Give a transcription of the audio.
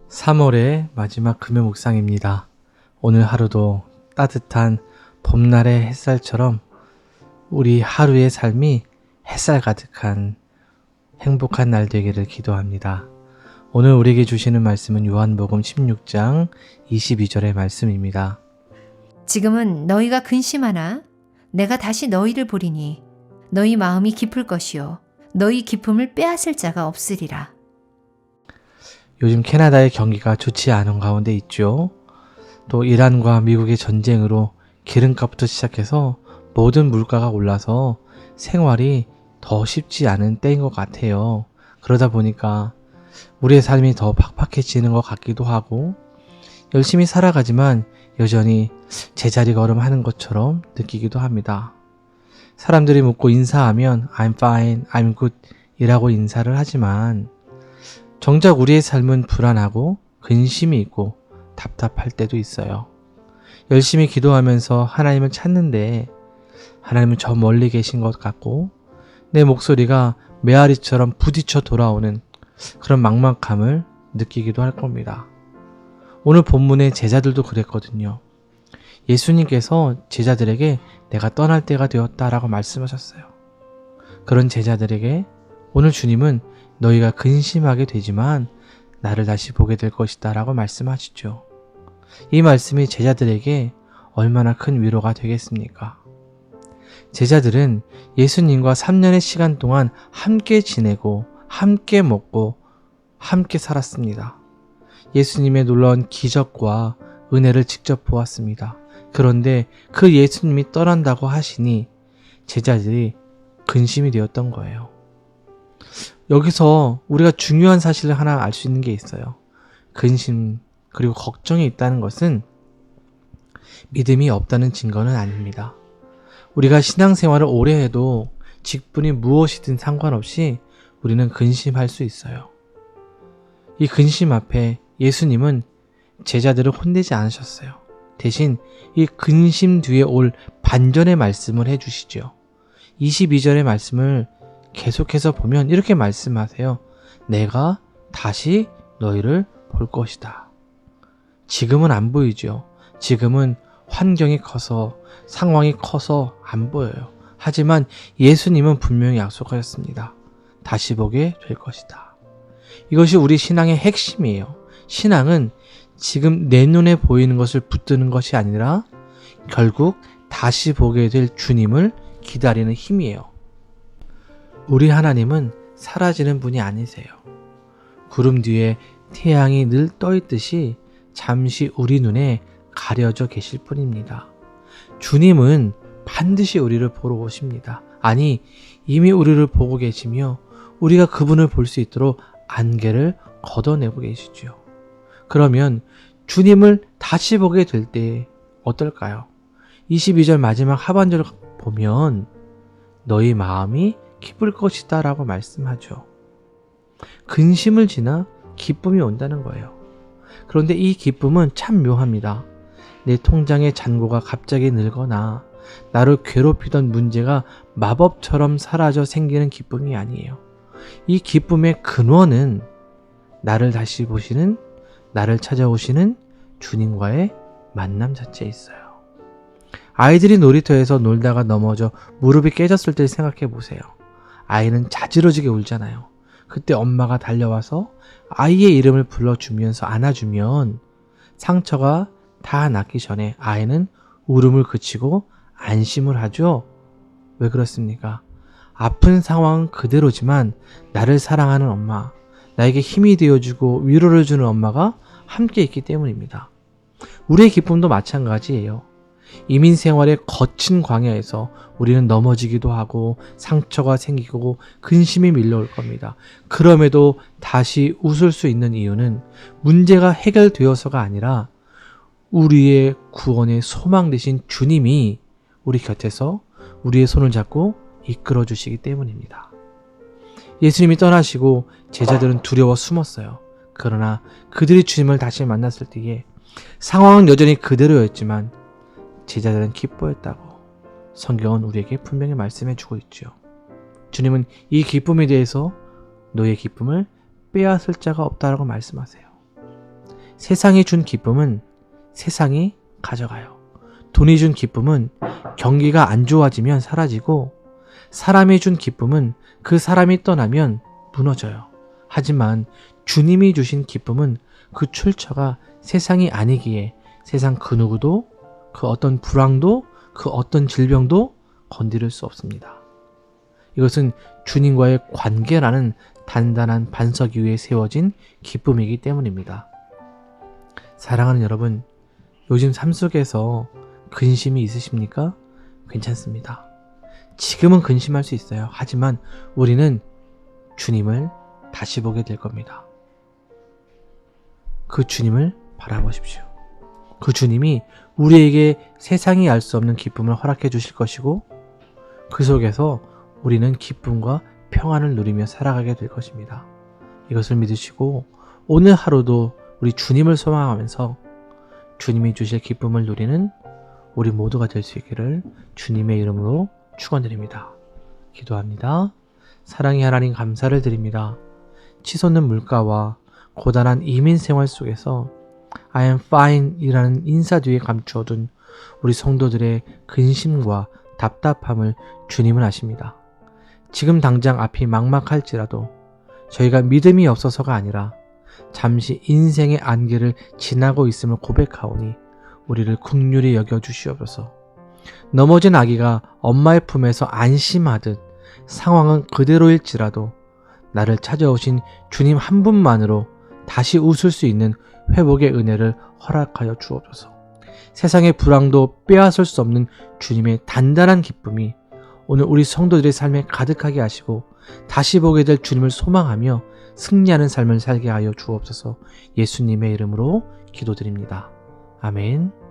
3월의 마지막 금요 묵상입니다. 오늘 하루도 따뜻한 봄날의 햇살처럼 우리 하루의 삶이 햇살 가득한 행복한 날 되기를 기도합니다. 오늘 우리에게 주시는 말씀은 요한복음 16장 22절의 말씀입니다. 지금은 너희가 근심하나 내가 다시 너희를 보리니 너희 마음이 깊을 것이요 너희 기쁨을 빼앗을 자가 없으리라. 요즘 캐나다의 경기가 좋지 않은 가운데 있죠. 또 이란과 미국의 전쟁으로 기름값부터 시작해서 모든 물가가 올라서 생활이 더 쉽지 않은 때인 것 같아요. 그러다 보니까 우리의 삶이 더 팍팍해지는 것 같기도 하고 열심히 살아가지만 여전히 제자리 걸음하는 것처럼 느끼기도 합니다. 사람들이 묻고 인사하면 I'm fine, I'm good 이라고 인사를 하지만 정작 우리의 삶은 불안하고 근심이 있고 답답할 때도 있어요. 열심히 기도하면서 하나님을 찾는데 하나님은 저 멀리 계신 것 같고 내 목소리가 메아리처럼 부딪혀 돌아오는 그런 막막함을 느끼기도 할 겁니다. 오늘 본문의 제자들도 그랬거든요. 예수님께서 제자들에게 내가 떠날 때가 되었다라고 말씀하셨어요. 그런 제자들에게 오늘 주님은 너희가 근심하게 되지만 나를 다시 보게 될 것이다 라고 말씀하시죠. 이 말씀이 제자들에게 얼마나 큰 위로가 되겠습니까? 제자들은 예수님과 3년의 시간 동안 함께 지내고 함께 먹고 함께 살았습니다. 예수님의 놀라운 기적과 은혜를 직접 보았습니다. 그런데 그 예수님이 떠난다고 하시니 제자들이 근심이 되었던 거예요. 여기서 우리가 중요한 사실을 하나 알 수 있는 게 있어요. 근심 그리고 걱정이 있다는 것은 믿음이 없다는 증거는 아닙니다. 우리가 신앙생활을 오래 해도 직분이 무엇이든 상관없이 우리는 근심할 수 있어요. 이 근심 앞에 예수님은 제자들을 혼내지 않으셨어요. 대신 이 근심 뒤에 올 반전의 말씀을 해주시죠. 22절의 말씀을 계속해서 보면 이렇게 말씀하세요. 내가 다시 너희를 볼 것이다. 지금은 안 보이죠. 지금은 환경이 커서 상황이 커서 안 보여요. 하지만 예수님은 분명히 약속하셨습니다. 다시 보게 될 것이다. 이것이 우리 신앙의 핵심이에요. 신앙은 지금 내 눈에 보이는 것을 붙드는 것이 아니라 결국 다시 보게 될 주님을 기다리는 힘이에요. 우리 하나님은 사라지는 분이 아니세요. 구름 뒤에 태양이 늘 떠있듯이 잠시 우리 눈에 가려져 계실 뿐입니다. 주님은 반드시 우리를 보러 오십니다. 아니, 이미 우리를 보고 계시며 우리가 그분을 볼 수 있도록 안개를 걷어내고 계시죠. 그러면 주님을 다시 보게 될 때 어떨까요? 22절 마지막 하반절을 보면 너희 마음이 기쁠 것이다 라고 말씀하죠. 근심을 지나 기쁨이 온다는 거예요. 그런데 이 기쁨은 참 묘합니다. 내 통장의 잔고가 갑자기 늘거나 나를 괴롭히던 문제가 마법처럼 사라져 생기는 기쁨이 아니에요. 이 기쁨의 근원은 나를 다시 보시는, 나를 찾아오시는 주님과의 만남 자체에 있어요. 아이들이 놀이터에서 놀다가 넘어져 무릎이 깨졌을 때 생각해 보세요. 아이는 자지러지게 울잖아요. 그때 엄마가 달려와서 아이의 이름을 불러주면서 안아주면 상처가 다 낫기 전에 아이는 울음을 그치고 안심을 하죠. 왜 그렇습니까? 아픈 상황은 그대로지만 나를 사랑하는 엄마, 나에게 힘이 되어주고 위로를 주는 엄마가 함께 있기 때문입니다. 우리의 기쁨도 마찬가지예요. 이민 생활의 거친 광야에서 우리는 넘어지기도 하고 상처가 생기고 근심이 밀려올 겁니다. 그럼에도 다시 웃을 수 있는 이유는 문제가 해결되어서가 아니라 우리의 구원의 소망 되신 주님이 우리 곁에서 우리의 손을 잡고 이끌어 주시기 때문입니다. 예수님이 떠나시고 제자들은 두려워 숨었어요. 그러나 그들이 주님을 다시 만났을 때에 상황은 여전히 그대로였지만 제자들은 기뻐했다고 성경은 우리에게 분명히 말씀해 주고 있죠. 주님은 이 기쁨에 대해서 너의 기쁨을 빼앗을 자가 없다라고 말씀하세요. 세상이 준 기쁨은 세상이 가져가요. 돈이 준 기쁨은 경기가 안 좋아지면 사라지고, 사람이 준 기쁨은 그 사람이 떠나면 무너져요. 하지만 주님이 주신 기쁨은 그 출처가 세상이 아니기에 세상 그 누구도, 그 어떤 불황도, 그 어떤 질병도 건드릴 수 없습니다. 이것은 주님과의 관계라는 단단한 반석 위에 세워진 기쁨이기 때문입니다. 사랑하는 여러분, 요즘 삶 속에서 근심이 있으십니까? 괜찮습니다. 지금은 근심할 수 있어요. 하지만 우리는 주님을 다시 보게 될 겁니다. 그 주님을 바라보십시오. 그 주님이 우리에게 세상이 알 수 없는 기쁨을 허락해 주실 것이고, 그 속에서 우리는 기쁨과 평안을 누리며 살아가게 될 것입니다. 이것을 믿으시고 오늘 하루도 우리 주님을 소망하면서 주님이 주실 기쁨을 누리는 우리 모두가 될 수 있기를 주님의 이름으로 축원드립니다. 기도합니다. 사랑의 하나님, 감사를 드립니다. 치솟는 물가와 고단한 이민 생활 속에서 I am fine 이라는 인사 뒤에 감추어둔 우리 성도들의 근심과 답답함을 주님은 아십니다. 지금 당장 앞이 막막할지라도 저희가 믿음이 없어서가 아니라 잠시 인생의 안개를 지나고 있음을 고백하오니 우리를 긍휼히 여겨주시옵소서. 넘어진 아기가 엄마의 품에서 안심하듯 상황은 그대로일지라도 나를 찾아오신 주님 한 분만으로 다시 웃을 수 있는 회복의 은혜를 허락하여 주옵소서. 세상의 불황도 빼앗을 수 없는 주님의 단단한 기쁨이 오늘 우리 성도들의 삶에 가득하게 하시고 다시 보게 될 주님을 소망하며 승리하는 삶을 살게 하여 주옵소서. 예수님의 이름으로 기도드립니다. 아멘.